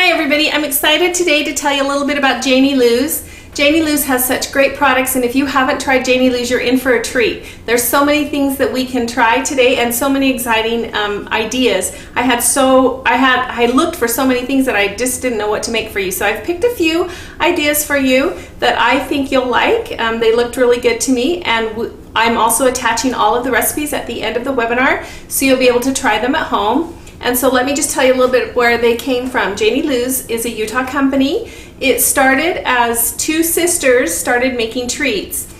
Hi everybody, I'm excited today to tell you a little bit about Janey Lou's. Janey Lou's has such great products, and if you haven't tried Janey Lou's, you're in for a treat. There's so many things that we can try today and so many exciting ideas. I looked for so many things that I just didn't know what to make for you. So I've picked a few ideas for you that I think you'll like. They looked really good to me, and I'm also attaching all of the recipes at the end of the webinar so you'll be able to try them at home. And so let me just tell you a little bit where they came from. Janey Lou's is a Utah company. It started as two sisters started making treats.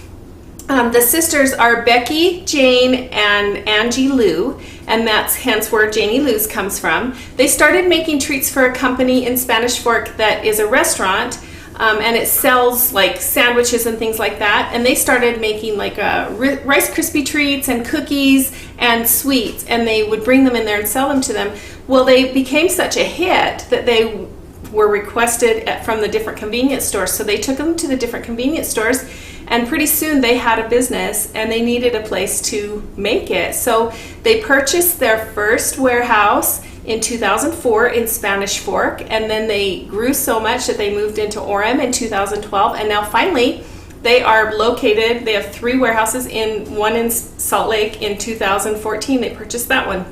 The sisters are Becky, Jane, and Angie Lou, and that's hence where Janey Lou's comes from. They started making treats for a company in Spanish Fork that is a restaurant, and it sells like sandwiches and things like that. And they started making like Rice Krispie treats and cookies and sweets, and they would bring them in there and sell them to them. Well, they became such a hit that they were requested from the different convenience stores. So they took them to the different convenience stores, and pretty soon they had a business and they needed a place to make it. So they purchased their first warehouse in 2004 in Spanish Fork, and then they grew so much that they moved into Orem in 2012, and now finally they are located, they have 3 warehouses, one in Salt Lake in 2014. They purchased that one.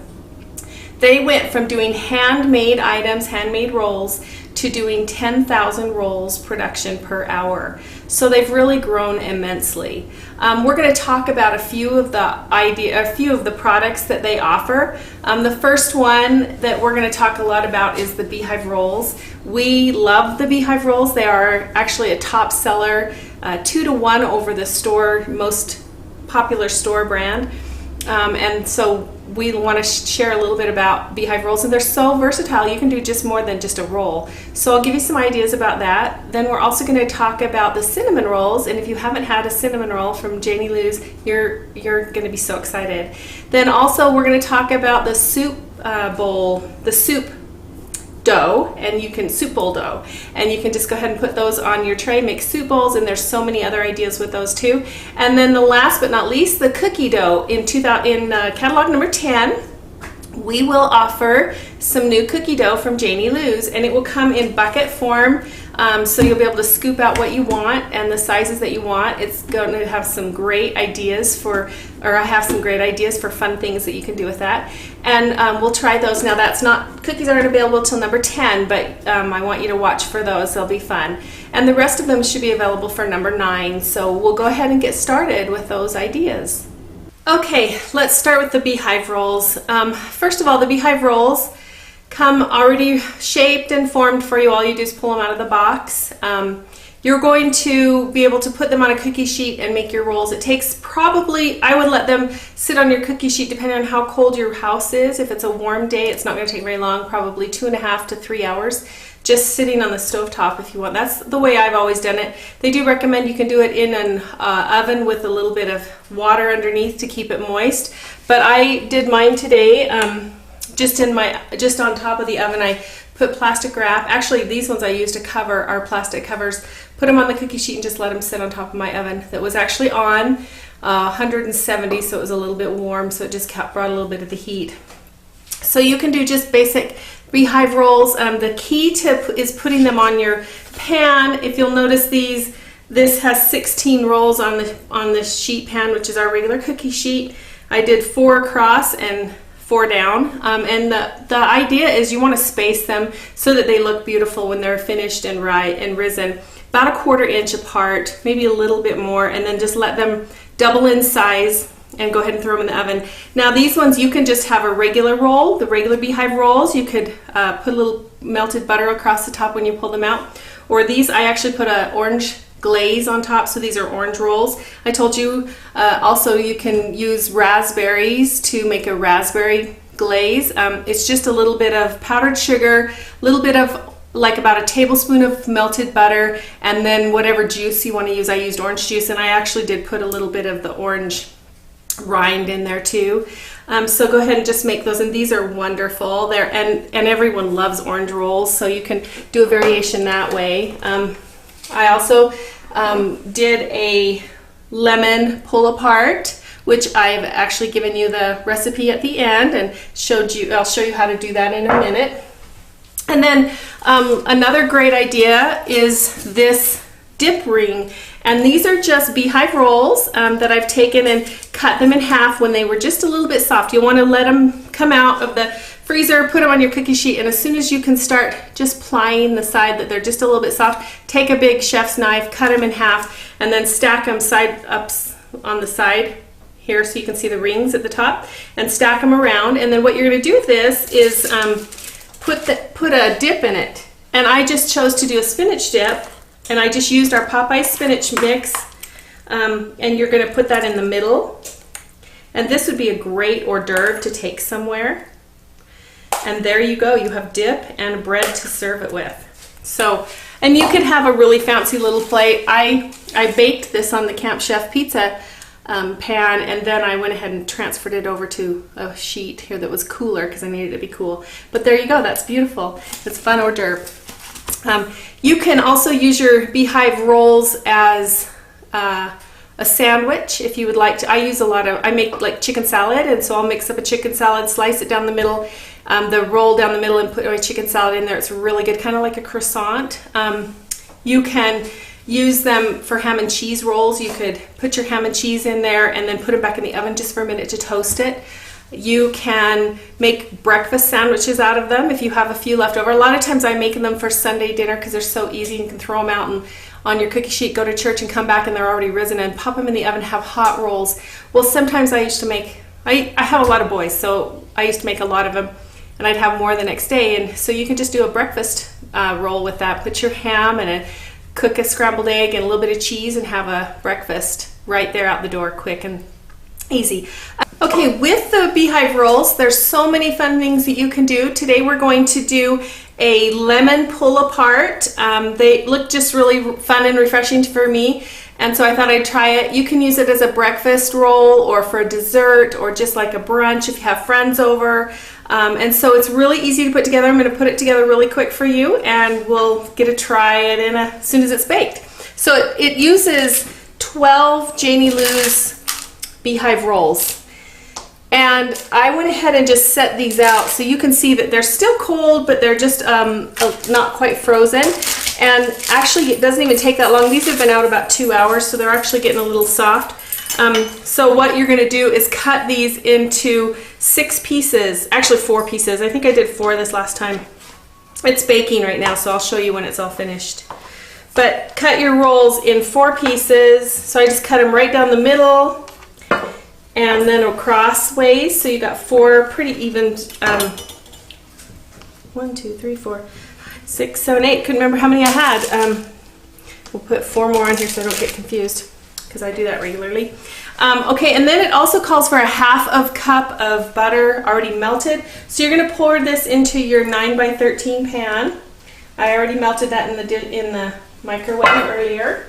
They went from doing handmade items, handmade rolls, to doing 10,000 rolls production per hour. So they've really grown immensely. We're going to talk about a few of the products that they offer. The first one that we're going to talk a lot about is the Beehive Rolls. We love the Beehive Rolls. They are actually a top seller, 2 to 1 over the most popular store brand. And so we want to share a little bit about Beehive Rolls, and they're so versatile. You can do just more than just a roll. So I'll give you some ideas about that. Then we're also going to talk about the cinnamon rolls, and if you haven't had a cinnamon roll from Janey Lou's, you're going to be so excited. Then also we're going to talk about the soup dough, and you can soup bowl dough, and you can just go ahead and put those on your tray, make soup bowls, and there's so many other ideas with those too. And then the last but not least, the cookie dough. In catalog number 10, we will offer some new cookie dough from Janey Lou's, and it will come in bucket form, so you'll be able to scoop out what you want and the sizes that you want. It's going to have some great ideas I have some great ideas for fun things that you can do with that, and we'll try those. Now cookies aren't available till number 10, but I want you to watch for those. They'll be fun, and the rest of them should be available for number 9. So we'll go ahead and get started with those ideas. Okay, let's start with the Beehive Rolls. First of all, the Beehive Rolls come already shaped and formed for you. All you do is pull them out of the box. You're going to be able to put them on a cookie sheet and make your rolls. It takes I would let them sit on your cookie sheet depending on how cold your house is. If it's a warm day, it's not going to take very long, probably 2.5 to 3 hours, just sitting on the stovetop if you want. That's the way I've always done it. They do recommend you can do it in an oven with a little bit of water underneath to keep it moist. But I did mine today. Just on top of the oven, I put plastic wrap. Actually, these ones I use to cover are plastic covers. Put them on the cookie sheet and just let them sit on top of my oven. That was actually on 170, so it was a little bit warm, so it just brought a little bit of the heat. So you can do just basic Beehive Rolls. The key tip is putting them on your pan. If you'll notice this has 16 rolls on this sheet pan, which is our regular cookie sheet. I did 4 across and 4 down, and the idea is you want to space them so that they look beautiful when they're finished and risen, about 1/4 inch apart, maybe a little bit more, and then just let them double in size and go ahead and throw them in the oven. Now these ones, you can just have a regular roll, the regular Beehive Rolls. You could put a little melted butter across the top when you pull them out, or these, I actually put an orange glaze on top, so these are orange rolls. I told you also you can use raspberries to make a raspberry glaze. It's just a little bit of powdered sugar, a little bit of like about a tablespoon of melted butter, and then whatever juice you want to use. I used orange juice, and I actually did put a little bit of the orange rind in there too. So go ahead and just make those, and these are wonderful. And everyone loves orange rolls, so you can do a variation that way. I also did a lemon pull apart, which I've actually given you the recipe at the end and I'll show you how to do that in a minute. And then Another great idea is this dip ring, and these are just Beehive Rolls that I've taken and cut them in half when they were just a little bit soft. You want to let them come out of the freezer, put them on your cookie sheet, and as soon as you can start just plying the side that they're just a little bit soft, take a big chef's knife, cut them in half, and then stack them side up on the side here so you can see the rings at the top, and stack them around. And then what you're going to do with this is put a dip in it, and I just chose to do a spinach dip, and I just used our Popeye spinach mix, and you're going to put that in the middle, and this would be a great hors d'oeuvre to take somewhere. And there you go, you have dip and bread to serve it with. So, and you can have a really fancy little plate. I baked this on the Camp Chef pizza pan, and then I went ahead and transferred it over to a sheet here that was cooler because I needed it to be cool. But there you go, that's beautiful. It's fun hors d'oeuvre. You can also use your Beehive Rolls as a sandwich if you would like to. I make like chicken salad, and so I'll mix up a chicken salad, slice it down the middle, the roll down the middle, and put my chicken salad in there. It's really good, kind of like a croissant. You can use them for ham and cheese rolls. You could put your ham and cheese in there and then put them back in the oven just for a minute to toast it. You can make breakfast sandwiches out of them if you have a few left over. A lot of times I'm making them for Sunday dinner because they're so easy. You can throw them out and on your cookie sheet, go to church and come back and they're already risen, and pop them in the oven, have hot rolls. Well, sometimes I used to make, I have a lot of boys, so I used to make a lot of them, and I'd have more the next day. And so you can just do a breakfast roll with that. Put your ham and cook a scrambled egg and a little bit of cheese and have a breakfast right there out the door, quick and easy. Okay, with the Beehive Rolls, there's so many fun things that you can do. Today we're going to do a lemon pull apart. They look just really fun and refreshing for me, and so I thought I'd try it. You can use it as a breakfast roll or for a dessert or just like a brunch if you have friends over. And so it's really easy to put together. I'm going to put it together really quick for you, and we'll get to try it as soon as it's baked. So it uses 12 Janey Lou's Beehive Rolls. And I went ahead and just set these out so you can see that they're still cold, but they're just not quite frozen. And actually, it doesn't even take that long. These have been out about 2 hours, so they're actually getting a little soft. So what you're going to do is cut these into 6 pieces, actually 4 pieces. I think I did 4 this last time. It's baking right now, so I'll show you when it's all finished. But cut your rolls in 4 pieces. So I just cut them right down the middle and then across ways. So you got 4 pretty even, 1, 2, 3, 4, 6, 7, 8. Couldn't remember how many I had. We'll put 4 more on here so I don't get confused, because I do that regularly. Okay, and then it also calls for a ½ cup of butter already melted. So you're going to pour this into your 9x13 pan. I already melted that in the microwave earlier.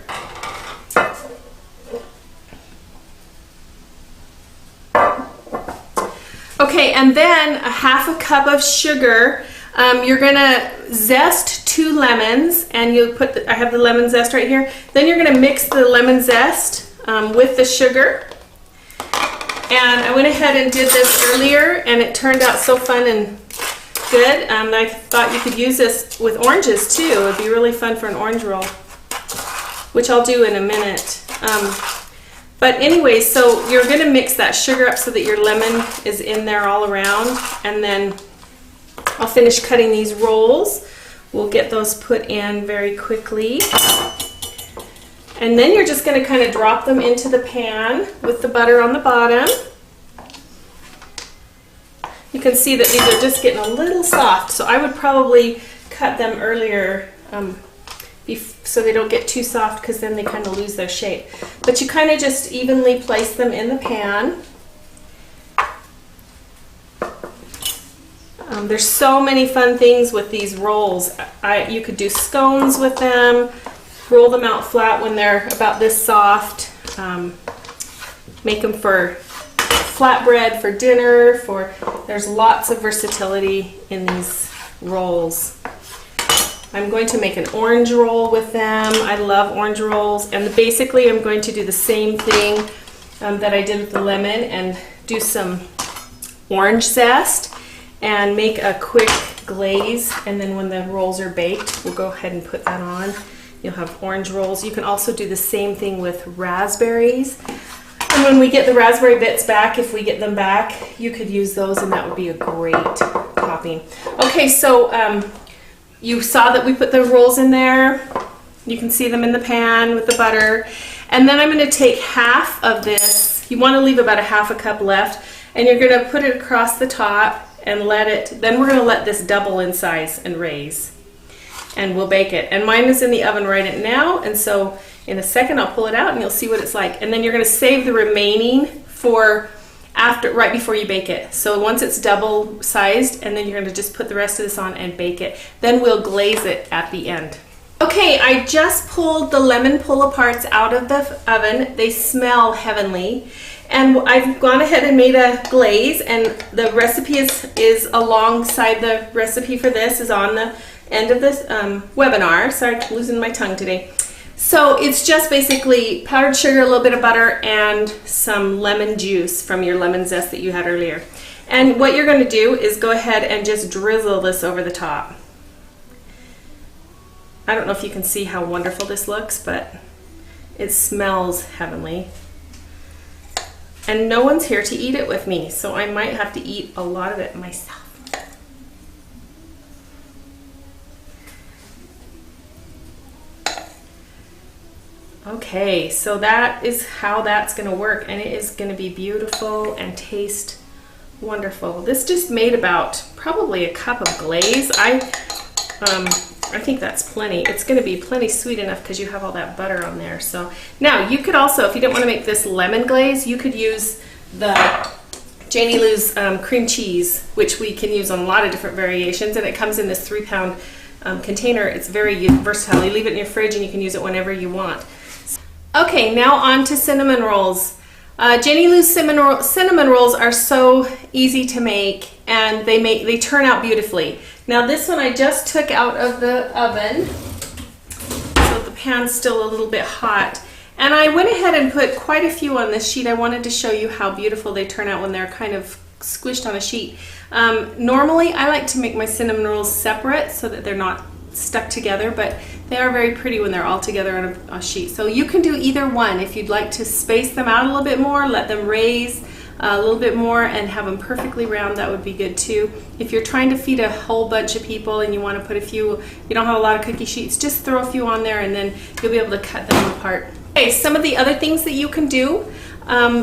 Okay, and then a ½ cup of sugar. You're gonna zest 2 lemons, and you'll put I have the lemon zest right here. Then you're gonna mix the lemon zest with the sugar. And I went ahead and did this earlier, and it turned out so fun and good. I thought you could use this with oranges too. It would be really fun for an orange roll, which I'll do in a minute. But anyway, so you're going to mix that sugar up so that your lemon is in there all around, and then I'll finish cutting these rolls. We'll get those put in very quickly. And then you're just going to kind of drop them into the pan with the butter on the bottom. You can see that these are just getting a little soft, so I would probably cut them earlier so they don't get too soft, because then they kind of lose their shape. But you kind of just evenly place them in the pan. There's so many fun things with these rolls. You could do scones with them, roll them out flat when they're about this soft, make them for flatbread for dinner. There's lots of versatility in these rolls. I'm going to make an orange roll with them. I love orange rolls, and basically I'm going to do the same thing that I did with the lemon, and do some orange zest and make a quick glaze, and then when the rolls are baked, we'll go ahead and put that on. You'll have orange rolls. You can also do the same thing with raspberries. And when we get the raspberry bits back, if we get them back, you could use those, and that would be a great topping. Okay, so you saw that we put the rolls in there. You can see them in the pan with the butter. And then I'm going to take half of this. You want to leave about a half a cup left, and you're going to put it across the top and let it, then we're going to let this double in size and raise. And we'll bake it. And mine is in the oven right now, and so in a second I'll pull it out and you'll see what it's like. And then you're going to save the remaining for after, right before you bake it. So once it's double sized, and then you're going to just put the rest of this on and bake it. Then we'll glaze it at the end. Okay, I just pulled the lemon pull-aparts out of the oven. They smell heavenly. And I've gone ahead and made a glaze, and the recipe is alongside the recipe for this, is on the end of this webinar. Sorry, I'm losing my tongue today. So it's just basically powdered sugar, a little bit of butter, and some lemon juice from your lemon zest that you had earlier. And what you're going to do is go ahead and just drizzle this over the top. I don't know if you can see how wonderful this looks, but it smells heavenly. And no one's here to eat it with me, so I might have to eat a lot of it myself. Okay, so that is how that's going to work, and it is going to be beautiful and taste wonderful. This just made about probably a cup of glaze. I think that's plenty. It's going to be plenty sweet enough because you have all that butter on there. So now you could also, if you didn't want to make this lemon glaze, you could use the Janey Lou's cream cheese, which we can use on a lot of different variations, and it comes in this 3-pound container. It's very versatile. You leave it in your fridge and you can use it whenever you want. Okay, now on to cinnamon rolls. Janey Lou's cinnamon rolls are so easy to make, and they turn out beautifully. Now this one I just took out of the oven, so the pan's still a little bit hot. And I went ahead and put quite a few on this sheet. I wanted to show you how beautiful they turn out when they're kind of squished on a sheet. Normally I like to make my cinnamon rolls separate so that they're not stuck together, but they are very pretty when they're all together on a sheet. So you can do either one. If you'd like to space them out a little bit more, let them raise a little bit more and have them perfectly round, that would be good too. If you're trying to feed a whole bunch of people and you want to put a few, you don't have a lot of cookie sheets, just throw a few on there and then you'll be able to cut them apart. Okay, some of the other things that you can do,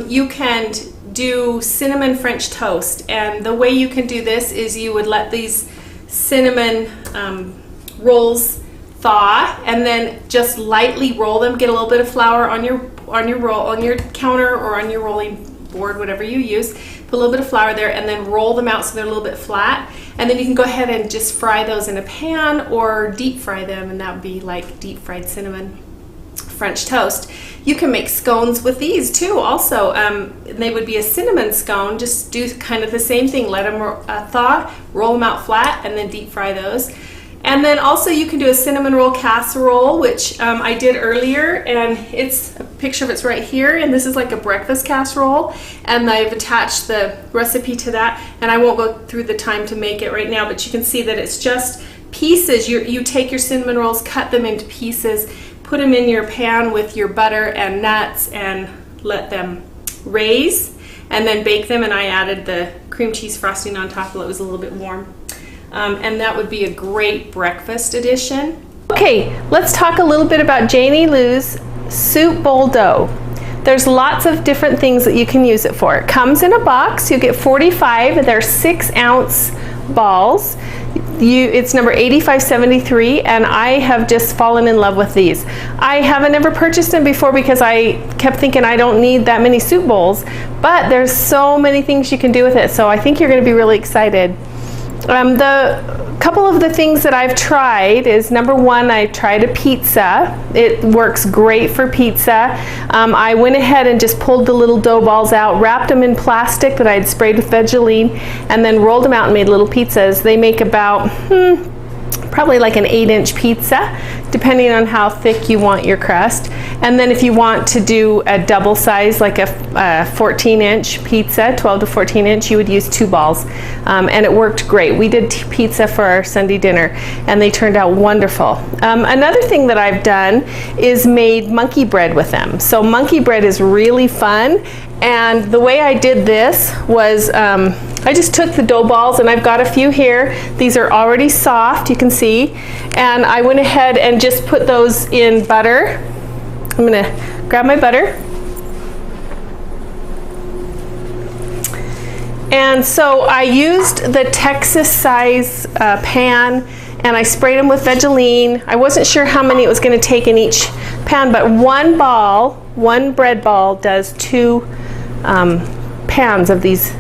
you can do cinnamon French toast, and the way you can do this is you would let these cinnamon rolls thaw and then just lightly roll them. Get a little bit of flour on your counter or on your rolling board, whatever you use. Put a little bit of flour there and then roll them out so they're a little bit flat, and then you can go ahead and just fry those in a pan or deep fry them, and that would be like deep fried cinnamon French toast. You can make scones with these too also. They would be a cinnamon scone. Just do kind of the same thing. Let them thaw, roll them out flat, and then deep fry those. And then also you can do a cinnamon roll casserole, which I did earlier, and it's a picture of it's right here, and this is like a breakfast casserole, and I've attached the recipe to that, and I won't go through the time to make it right now, but you can see that it's just pieces. You take your cinnamon rolls, cut them into pieces, put them in your pan with your butter and nuts, and let them raise, and then bake them, and I added the cream cheese frosting on top while it was a little bit warm. And that would be a great breakfast addition. Okay, let's talk a little bit about Janey Lou's soup bowl dough. There's lots of different things that you can use it for. It comes in a box. You get 45. They're 6-ounce balls. It's number 8573, and I have just fallen in love with these. I haven't ever purchased them before because I kept thinking I don't need that many soup bowls, but there's so many things you can do with it, so I think you're going to be really excited. The couple of the things that I've tried is, number one, I tried a pizza. It works great for pizza. I went ahead and just pulled the little dough balls out, wrapped them in plastic that I had sprayed with Vaseline, and then rolled them out and made little pizzas. They make about probably like an 8-inch pizza, depending on how thick you want your crust. And then if you want to do a double size, like a 14-inch pizza, 12 to 14 inch, you would use 2 balls. And it worked great. We did pizza for our Sunday dinner, and they turned out wonderful. Another thing that I've done is made monkey bread with them. So monkey bread is really fun. And the way I did this was I just took the dough balls, and I've got a few here. These are already soft, you can see. And I went ahead and just put those in butter. I'm gonna grab my butter. And so I used the Texas size pan, and I sprayed them with Vaseline. I wasn't sure how many it was gonna take in each pan, but one bread ball does 2 pans of these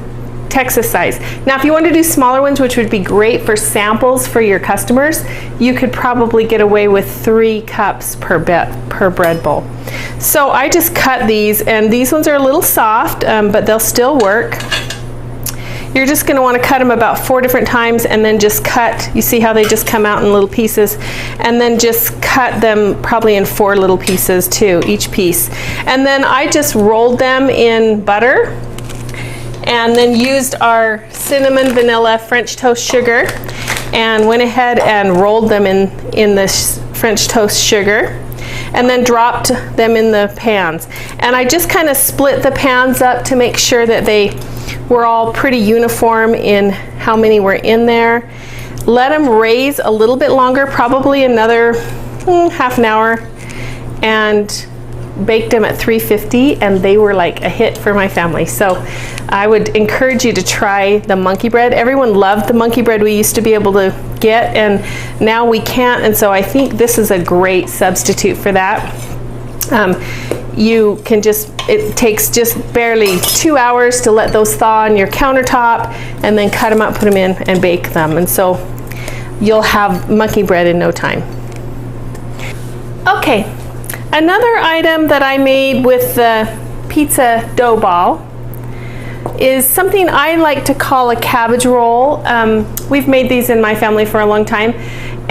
Texas size. Now if you want to do smaller ones, which would be great for samples for your customers, you could probably get away with 3 cups per bread bowl. So I just cut these, and these ones are a little soft, but they'll still work. You're just going to want to cut them about 4 different times, and then just cut. You see how they just come out in little pieces, and then just cut them probably in 4 little pieces too, each piece. And then I just rolled them in butter, and then used our cinnamon vanilla French toast sugar, and went ahead and rolled them in this French toast sugar, and then dropped them in the pans. And I just kind of split the pans up to make sure that they were all pretty uniform in how many were in there. Let them raise a little bit longer, probably another half an hour, and baked them at 350, and they were like a hit for my family. So I would encourage you to try the monkey bread. Everyone loved the monkey bread we used to be able to get, and now we can't, and so I think this is a great substitute for that. You can it takes just barely 2 hours to let those thaw on your countertop, and then cut them up, put them in, and bake them. And so you'll have monkey bread in no time. Okay, another item that I made with the pizza dough ball is something I like to call a cabbage roll. We've made these in my family for a long time,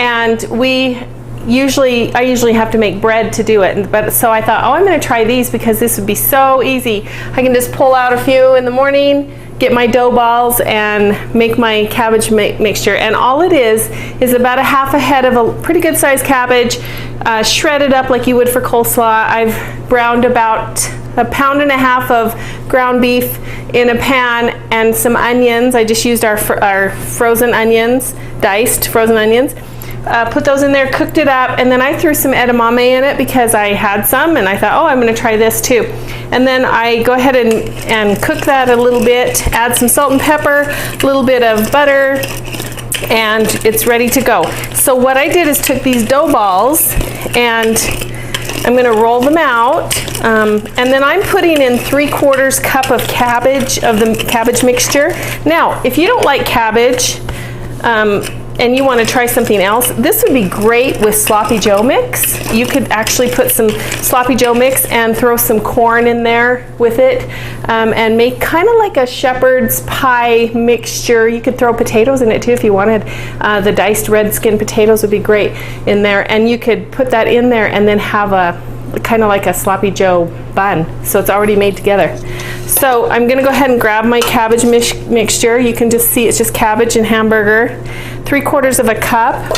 and I usually have to make bread to do it, but so I thought, oh, I'm going to try these because this would be so easy. I can just pull out a few in the morning, get my dough balls, and make my cabbage mixture. And all it is about a half a head of a pretty good sized cabbage, shredded up like you would for coleslaw. I've browned about 1.5 pounds of ground beef in a pan, and some onions. I just used our frozen onions, diced frozen onions. Put those in there, cooked it up, and then I threw some edamame in it because I had some, and I thought, oh, I'm going to try this too. And then I go ahead and cook that a little bit, add some salt and pepper, a little bit of butter, and it's ready to go. So what I did is took these dough balls, and I'm going to roll them out, and then I'm putting in 3/4 cup of cabbage, of the cabbage mixture. Now, if you don't like cabbage, and you want to try something else, this would be great with sloppy joe mix. You could actually put some sloppy joe mix and throw some corn in there with it, and make kind of like a shepherd's pie mixture. You could throw potatoes in it too if you wanted. The diced red skin potatoes would be great in there, and you could put that in there and then have a kind of like a sloppy joe bun. So it's already made together. So I'm going to go ahead and grab my cabbage mixture. You can just see it's just cabbage and hamburger, 3/4 cup,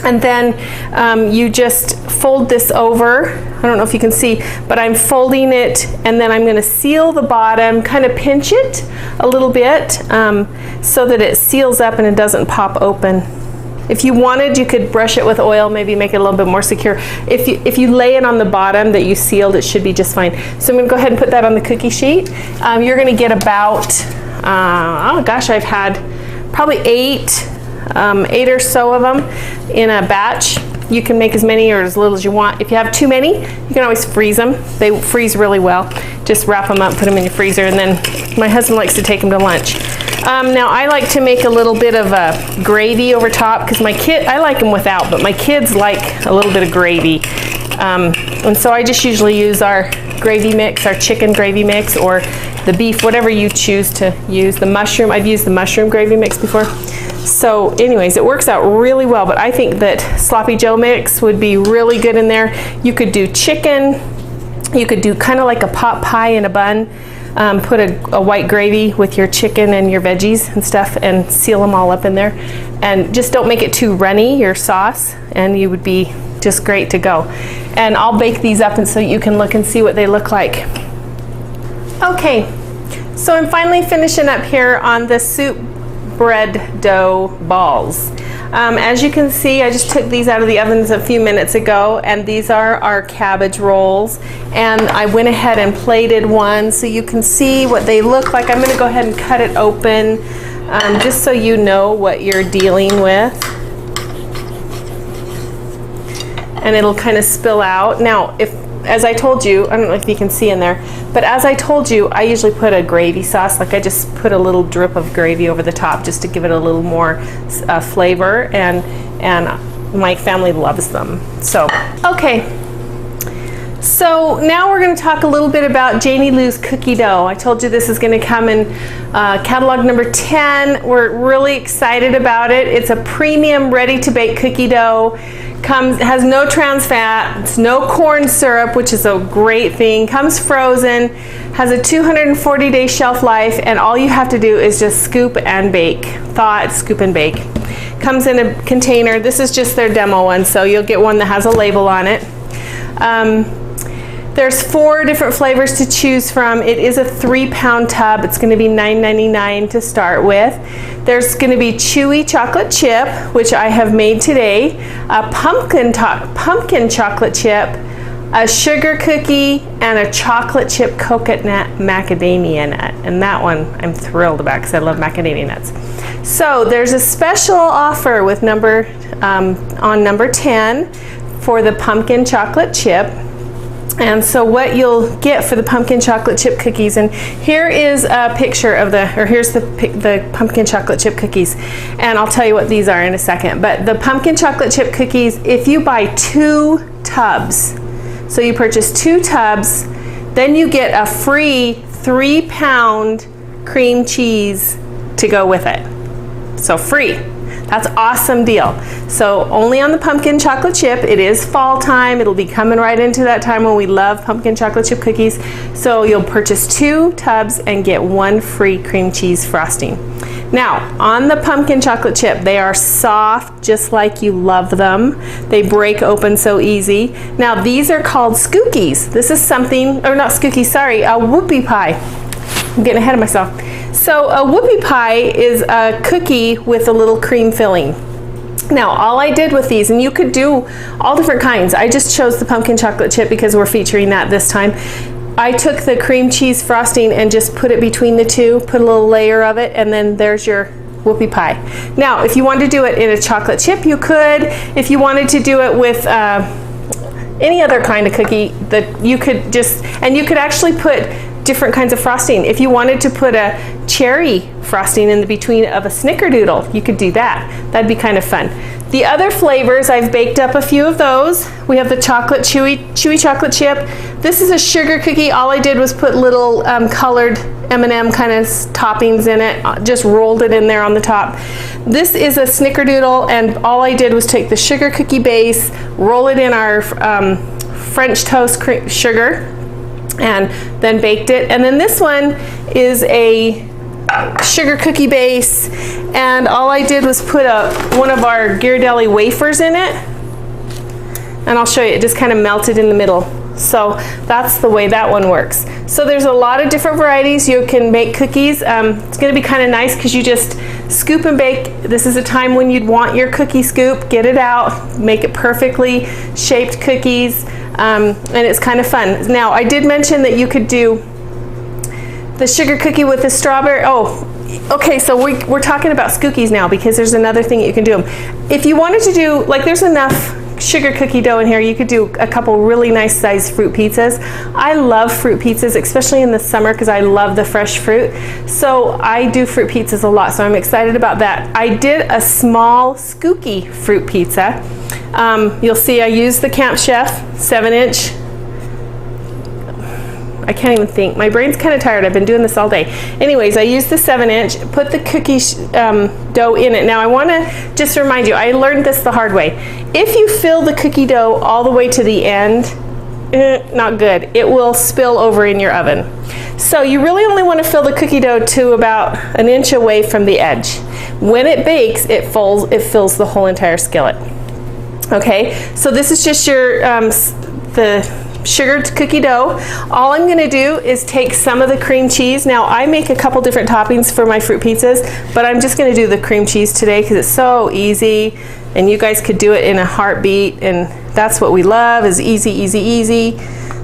and then you just fold this over. I don't know if you can see, but I'm folding it, and then I'm going to seal the bottom, kind of pinch it a little bit, so that it seals up and it doesn't pop open. If you wanted, you could brush it with oil, maybe make it a little bit more secure. If you lay it on the bottom that you sealed, it should be just fine. So I'm going to go ahead and put that on the cookie sheet. You're going to get about, oh gosh, I've had probably 8 or so of them in a batch. You can make as many or as little as you want. If you have too many, you can always freeze them. They freeze really well. Just wrap them up, put them in your freezer, and then my husband likes to take them to lunch. Now I like to make a little bit of a gravy over top because I like them without, but my kids like a little bit of gravy. And so I just usually use our gravy mix, our chicken gravy mix, or the beef, whatever you choose to use. The mushroom, I've used the mushroom gravy mix before. So anyways, it works out really well, but I think that sloppy Joe mix would be really good in there. You could do chicken, you could do kind of like a pot pie in a bun, put a white gravy with your chicken and your veggies and stuff and seal them all up in there. And just don't make it too runny, your sauce, and you would be just great to go. And I'll bake these up and so you can look and see what they look like. Okay, so I'm finally finishing up here on the soup bread dough balls. As you can see, I just took these out of the ovens a few minutes ago, and these are our cabbage rolls. And I went ahead and plated one so you can see what they look like. I'm going to go ahead and cut it open just so you know what you're dealing with. And it'll kind of spill out. Now, as I told you, I don't know if you can see in there, but as I told you, I usually put a gravy sauce. Like I just put a little drip of gravy over the top just to give it a little more flavor, and my family loves them. So, okay. So now we're going to talk a little bit about Janey Lou's cookie dough. I told you this is going to come in catalog number 10. We're really excited about it. It's a premium ready-to-bake cookie dough. Has no trans fat, it's no corn syrup, which is a great thing, comes frozen, has a 240-day shelf life, and all you have to do is just scoop and bake. Thaw it, scoop and bake. Comes in a container. This is just their demo one, so you'll get one that has a label on it. There's 4 different flavors to choose from. It is a 3-pound tub. It's going to be $9.99 to start with. There's going to be chewy chocolate chip, which I have made today, a pumpkin chocolate chip, a sugar cookie, and a chocolate chip coconut macadamia nut. And that one I'm thrilled about because I love macadamia nuts. So there's a special offer with on number 10 for the pumpkin chocolate chip. And so what you'll get for the pumpkin chocolate chip cookies, and here is a picture of here's the pumpkin chocolate chip cookies, and I'll tell you what these are in a second. But the pumpkin chocolate chip cookies, if you buy 2 tubs, so you purchase 2 tubs, then you get a free 3-pound cream cheese to go with it. So free. That's an awesome deal. So only on the pumpkin chocolate chip. It is fall time. It'll be coming right into that time when we love pumpkin chocolate chip cookies. So you'll purchase 2 tubs and get 1 free cream cheese frosting. Now, on the pumpkin chocolate chip, they are soft just like you love them. They break open so easy. Now, these are called skookies. This is something, or not skookies, sorry, a whoopie pie. I'm getting ahead of myself. So a whoopie pie is a cookie with a little cream filling. Now, all I did with these, and you could do all different kinds. I just chose the pumpkin chocolate chip because we're featuring that this time. I took the cream cheese frosting and just put it between the 2, put a little layer of it, and then there's your whoopie pie. Now, if you wanted to do it in a chocolate chip, you could. If you wanted to do it with any other kind of cookie, that you could just, and you could actually put different kinds of frosting. If you wanted to put a cherry frosting in the between of a snickerdoodle, you could do that. That'd be kind of fun. The other flavors, I've baked up a few of those. We have the chocolate chewy chocolate chip. This is a sugar cookie. All I did was put little colored M&M kind of toppings in it, just rolled it in there on the top. This is a snickerdoodle, and all I did was take the sugar cookie base, roll it in our French toast sugar, and then baked it. And then this one is a sugar cookie base, and all I did was put one of our Ghirardelli wafers in it, and I'll show you, it just kind of melted in the middle. So that's the way that one works. So there's a lot of different varieties you can make cookies. It's going to be kind of nice because you just scoop and bake. This is a time when you'd want your cookie scoop, get it out, make it perfectly shaped cookies, and it's kind of fun. Now, I did mention that you could do the sugar cookie with the strawberry. Oh, okay, so we're talking about skookies now because there's another thing you can do. If you wanted to do, like, there's enough sugar cookie dough in here, you could do a couple really nice sized fruit pizzas. I love fruit pizzas, especially in the summer because I love the fresh fruit. So I do fruit pizzas a lot, so I'm excited about that. I did a small Skooky fruit pizza. You'll see I used the Camp Chef 7-inch I can't even think. My brain's kind of tired. I've been doing this all day. Anyways, I used the 7-inch, put the cookie dough in it. Now I want to just remind you, I learned this the hard way. If you fill the cookie dough all the way to the end, not good. It will spill over in your oven. So you really only want to fill the cookie dough to about 1 inch away from the edge. When it bakes, it fills the whole entire skillet. Okay, so this is just your the sugared cookie dough. All I'm going to do is take some of the cream cheese. Now I make a couple different toppings for my fruit pizzas, but I'm just going to do the cream cheese today because it's so easy, and you guys could do it in a heartbeat, and that's what we love, is easy, easy, easy.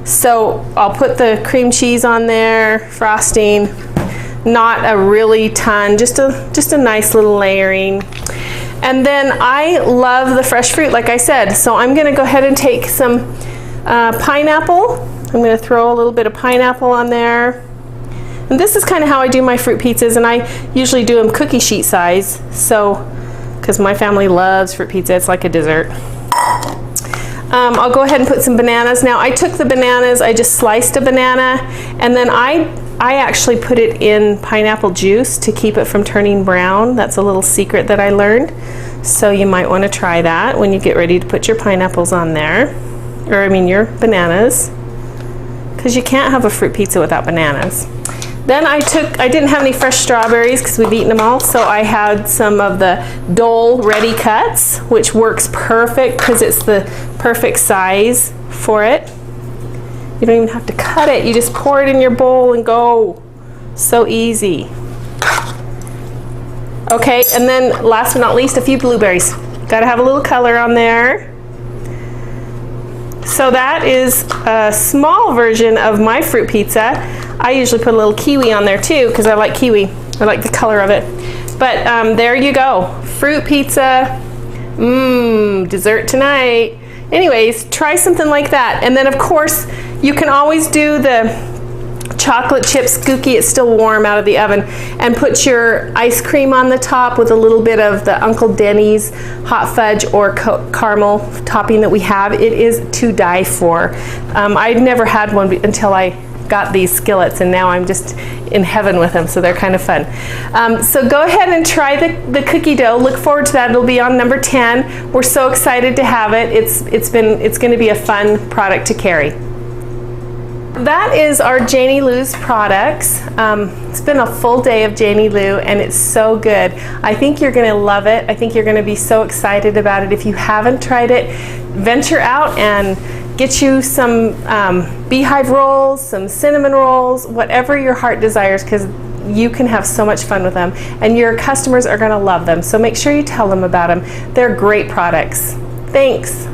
So I'll put the cream cheese on there, frosting, not a really ton, just a nice little layering. And then I love the fresh fruit, like I said, so I'm going to go ahead and take some pineapple. I'm going to throw a little bit of pineapple on there. And this is kind of how I do my fruit pizzas, and I usually do them cookie sheet size, so because my family loves fruit pizza, it's like a dessert. I'll go ahead and put some bananas. Now I took the bananas, I just sliced a banana, and then I actually put it in pineapple juice to keep it from turning brown. That's a little secret that I learned. So you might want to try that when you get ready to put your pineapples on there. Or I mean your bananas. Because you can't have a fruit pizza without bananas. Then I didn't have any fresh strawberries because we've eaten them all, so I had some of the Dole Ready Cuts, which works perfect because it's the perfect size for it. You don't even have to cut it, you just pour it in your bowl and go. So easy. Okay, and then last but not least, a few blueberries. Gotta have a little color on there. So that is a small version of my fruit pizza. I usually put a little kiwi on there too because I like kiwi. I like the color of it. But there you go. Fruit pizza. Dessert tonight. Anyways, try something like that. And then of course, you can always do the chocolate chip skookie. It's still warm out of the oven. And put your ice cream on the top with a little bit of the Uncle Denny's hot fudge or caramel topping that we have. It is to die for. I'd never had one until I got these skillets, and now I'm just in heaven with them, so they're kind of fun. So go ahead and try the cookie dough. Look forward to that. It'll be on number 10. We're so excited to have it. It's going to be a fun product to carry. That is our Janey Lou's products. It's been a full day of Janey Lou, and it's so good. I think you're going to love it. I think you're going to be so excited about it. If you haven't tried it, venture out and get you some Beehive Rolls, some cinnamon rolls, whatever your heart desires, because you can have so much fun with them, and your customers are going to love them. So make sure you tell them about them. They're great products. Thanks.